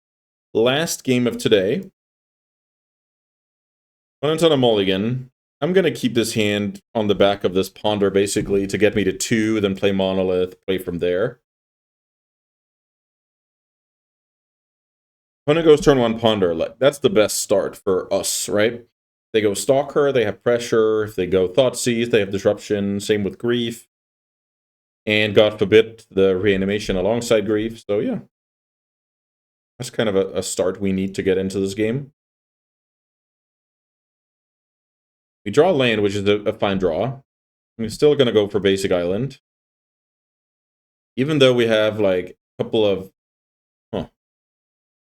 Last game of today. Opponent's on a mulligan. I'm going to keep this hand on the back of this Ponder, basically, to get me to 2, then play Monolith, play from there. Opponent goes turn 1 Ponder. Like, that's the best start for us, right? They go Stalker, they have Pressure. If they go Thoughtseize, they have Disruption. Same with Grief. And God forbid, the Reanimation alongside Grief. So yeah. That's kind of a start we need to get into this game. We draw land, which is a fine draw. I'm still going to go for Basic Island. Even though we have, like, a couple of... Huh.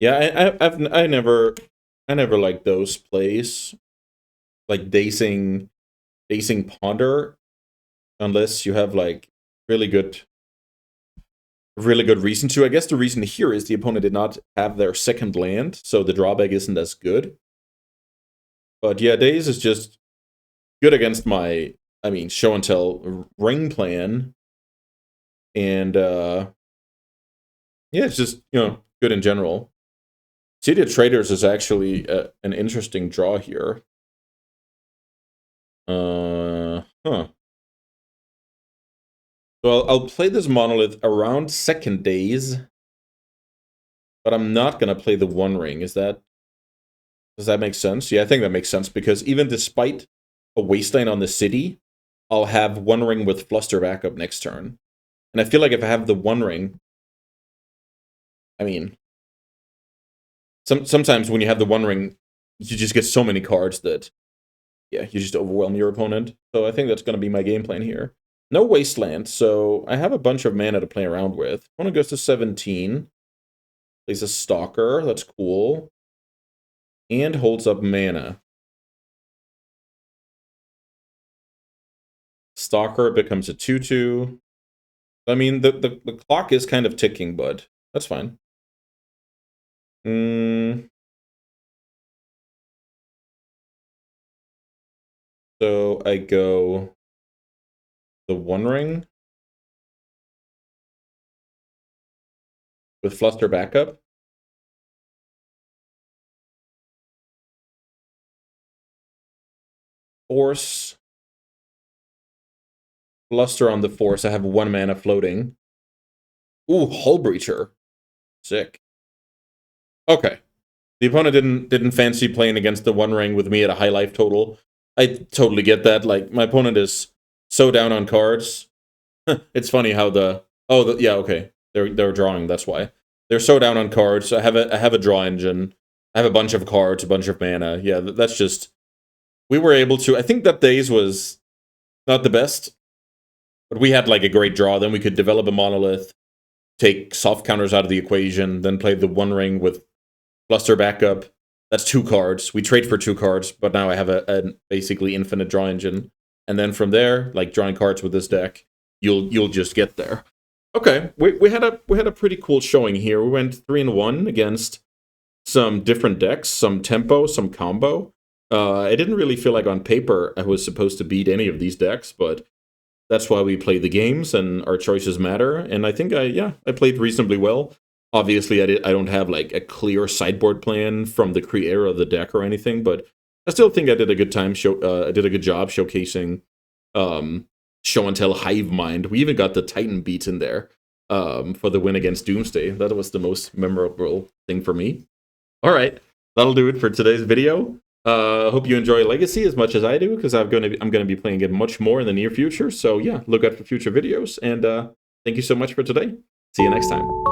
Yeah, I never liked those plays. Like, dacing Ponder. Unless you have, like, really good reason to. I guess the reason here is the opponent did not have their second land, so the drawback isn't as good. But yeah, Daze is just good against my, show and tell ring plan. And yeah, it's just, good in general. MTGO is actually an interesting draw here. So I'll play this monolith around second Daze, but I'm not gonna play the One Ring. Does that make sense? Yeah, I think that makes sense, because even despite a wasteland on the city, I'll have One Ring with Fluster backup next turn. And I feel like if I have the One Ring, sometimes when you have the One Ring, you just get so many cards that, yeah, you just overwhelm your opponent. So I think that's going to be my game plan here. No wasteland, so I have a bunch of mana to play around with. Opponent goes to 17. Plays a Stalker, that's cool. And holds up mana. Stalker becomes a 2/2. The clock is kind of ticking, but that's fine. So I go the One Ring with Fluster backup. Force. Fluster on the Force. I have 1 mana floating. Ooh, Hull Breacher. Sick. Okay. The opponent didn't fancy playing against the One Ring with me at a high life total. I totally get that. Like, my opponent is so down on cards. It's funny how yeah, okay. They're drawing, that's why. They're so down on cards. I have a draw engine. I have a bunch of cards, a bunch of mana. Yeah, that's just... We were able to... I think that Daze was not the best, but we had, like, a great draw. Then we could develop a monolith, take soft counters out of the equation, then play the One Ring with Fluster backup. That's 2 cards. We trade for 2 cards, but now I have a basically infinite draw engine. And then from there, like, drawing cards with this deck, you'll just get there. Okay, we had a pretty cool showing here. We went 3-1 against some different decks, some tempo, some combo. I didn't really feel like on paper I was supposed to beat any of these decks, but that's why we play the games and our choices matter. And I think I played reasonably well. Obviously, I don't have like a clear sideboard plan from the creator of the deck or anything, but I still think I did a good time. I did a good job showcasing show and tell Hive Mind. We even got the Titan beat in there for the win against Doomsday. That was the most memorable thing for me. All right, that'll do it for today's video. Hope you enjoy Legacy as much as I do, because I'm gonna be playing it much more in the near future. So yeah, look out for future videos, and thank you so much for today. See you next time.